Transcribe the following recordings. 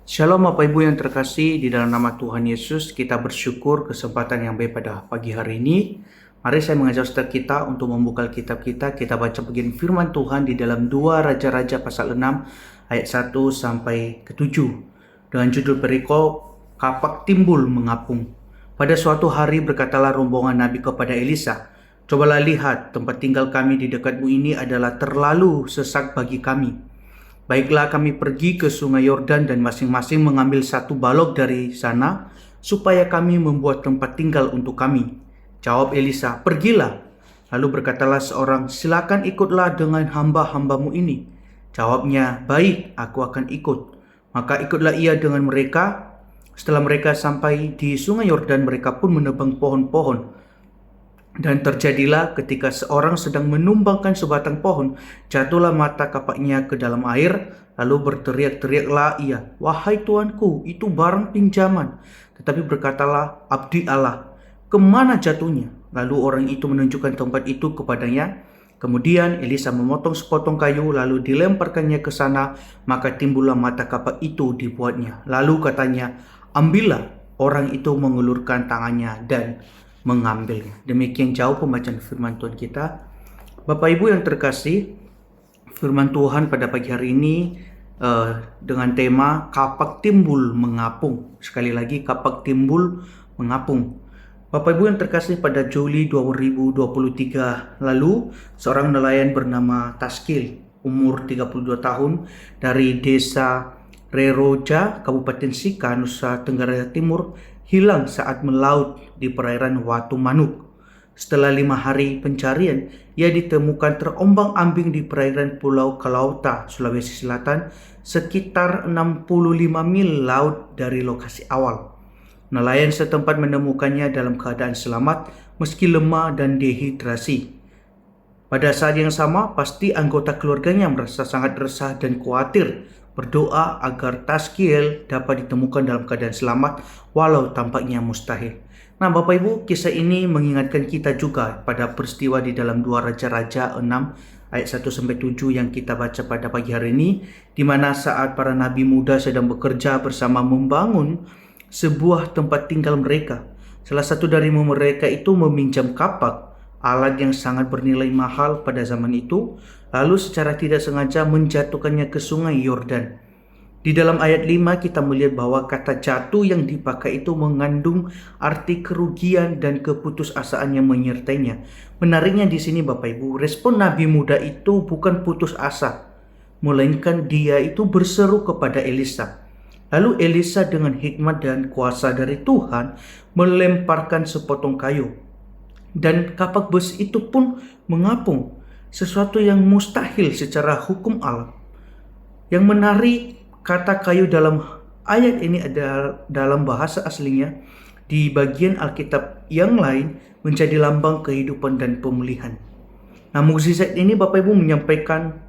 Shalom Bapak Ibu yang terkasih, di dalam nama Tuhan Yesus kita bersyukur kesempatan yang baik pada pagi hari ini. Mari saya mengajak saudara kita untuk membuka kitab kita baca bagian firman Tuhan di dalam 2 Raja-Raja pasal 6 ayat 1 sampai ke 7 dengan judul perikop kapak timbul mengapung. Pada suatu hari berkatalah rombongan Nabi kepada Elisa, "Cobalah lihat, tempat tinggal kami di dekatmu ini adalah terlalu sesak bagi kami. Baiklah kami pergi ke sungai Yordan dan masing-masing mengambil satu balok dari sana, supaya kami membuat tempat tinggal untuk kami." Jawab Elisa, "Pergilah." Lalu berkatalah seorang, "Silakan ikutlah dengan hamba-hambamu ini." Jawabnya, "Baik, aku akan ikut." Maka ikutlah ia dengan mereka. Setelah mereka sampai di sungai Yordan, mereka pun menebang pohon-pohon. Dan terjadilah ketika seorang sedang menumbangkan sebatang pohon, jatuhlah mata kapaknya ke dalam air, lalu berteriak-teriaklah ia, "Wahai tuanku, itu barang pinjaman." Tetapi berkatalah abdi Allah, "Kemana jatuhnya?" Lalu orang itu menunjukkan tempat itu kepadanya. Kemudian Elisa memotong sepotong kayu, lalu dilemparkannya ke sana, maka timbullah mata kapak itu dibuatnya. Lalu katanya, "Ambillah." Orang itu mengulurkan tangannya dan mengambilnya. Demikian jauh pembacaan firman Tuhan kita. Bapak Ibu yang terkasih, firman Tuhan pada pagi hari ini dengan tema kapak timbul mengapung. Sekali lagi, kapak timbul mengapung. Bapak Ibu yang terkasih, pada Juli 2023 lalu, seorang nelayan bernama Taskil, umur 32 tahun, dari desa Reroja, Kabupaten Sika, Nusa Tenggara Timur, hilang saat melaut di perairan Watu Manuk. Setelah 5 hari pencarian, ia ditemukan terombang-ambing di perairan Pulau Kalauta, Sulawesi Selatan, sekitar 65 mil laut dari lokasi awal. Nelayan setempat menemukannya dalam keadaan selamat meski lemah dan dehidrasi. Pada saat yang sama, pasti anggota keluarganya merasa sangat resah dan khawatir, berdoa agar Taskiel dapat ditemukan dalam keadaan selamat walau tampaknya mustahil. Nah, Bapak Ibu, kisah ini mengingatkan kita juga pada peristiwa di dalam 2 Raja-Raja 6 ayat 1 sampai 7 yang kita baca pada pagi hari ini, di mana saat para nabi muda sedang bekerja bersama membangun sebuah tempat tinggal mereka. Salah satu dari mereka itu meminjam kapak, alat yang sangat bernilai mahal pada zaman itu, lalu secara tidak sengaja menjatuhkannya ke sungai Yordan. Di dalam ayat 5 kita melihat bahwa kata jatuh yang dipakai itu mengandung arti kerugian dan keputusasaan yang menyertainya. Menariknya di sini Bapak Ibu, respon nabi muda itu bukan putus asa, melainkan dia itu berseru kepada Elisa. Lalu Elisa dengan hikmat dan kuasa dari Tuhan melemparkan sepotong kayu, dan kapak besi itu pun mengapung, sesuatu yang mustahil secara hukum alam. Yang menarik, kata kayu dalam ayat ini ada dalam bahasa aslinya di bagian Alkitab yang lain menjadi lambang kehidupan dan pemulihan. Nah, mukjizat ini Bapak Ibu menyampaikan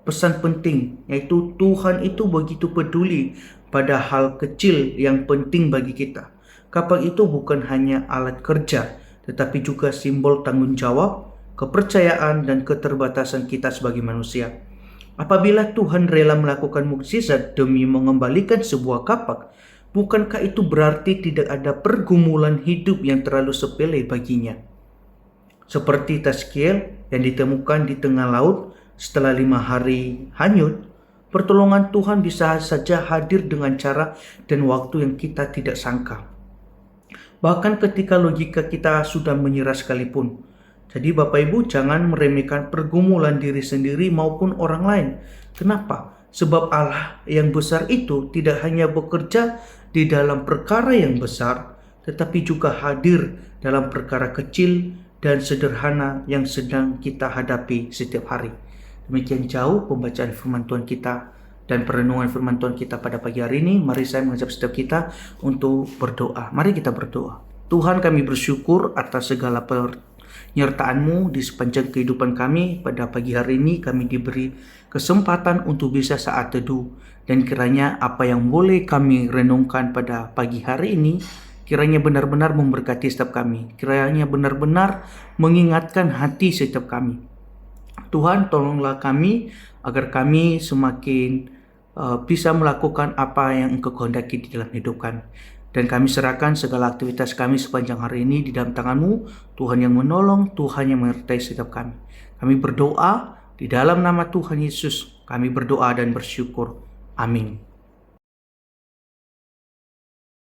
pesan penting, yaitu Tuhan itu begitu peduli pada hal kecil yang penting bagi kita. Kapak itu bukan hanya alat kerja, tetapi juga simbol tanggung jawab, kepercayaan, dan keterbatasan kita sebagai manusia. Apabila Tuhan rela melakukan mukjizat demi mengembalikan sebuah kapak, bukankah itu berarti tidak ada pergumulan hidup yang terlalu sepele baginya? Seperti Taskiel yang ditemukan di tengah laut setelah 5 hari hanyut, pertolongan Tuhan bisa saja hadir dengan cara dan waktu yang kita tidak sangka, bahkan ketika logika kita sudah menyerah sekalipun. Jadi Bapak Ibu, jangan meremehkan pergumulan diri sendiri maupun orang lain. Kenapa? Sebab Allah yang besar itu tidak hanya bekerja di dalam perkara yang besar, tetapi juga hadir dalam perkara kecil dan sederhana yang sedang kita hadapi setiap hari. Demikian jauh pembacaan firman Tuhan kita dan perenungan firman Tuhan kita pada pagi hari ini. Mari saya mengajak setiap kita untuk berdoa. Mari kita berdoa. Tuhan, kami bersyukur atas segala penyertaan-Mu di sepanjang kehidupan kami. Pada pagi hari ini kami diberi kesempatan untuk bisa saat teduh, dan kiranya apa yang boleh kami renungkan pada pagi hari ini kiranya benar-benar memberkati setiap kami, kiranya benar-benar mengingatkan hati setiap kami. Tuhan, tolonglah kami agar kami semakin bisa melakukan apa yang Engkau kehendaki di dalam hidup kami. Dan kami serahkan segala aktivitas kami sepanjang hari ini di dalam tangan-Mu, Tuhan yang menolong, Tuhan yang menyertai setiap kami. Kami berdoa di dalam nama Tuhan Yesus, kami berdoa dan bersyukur. Amin.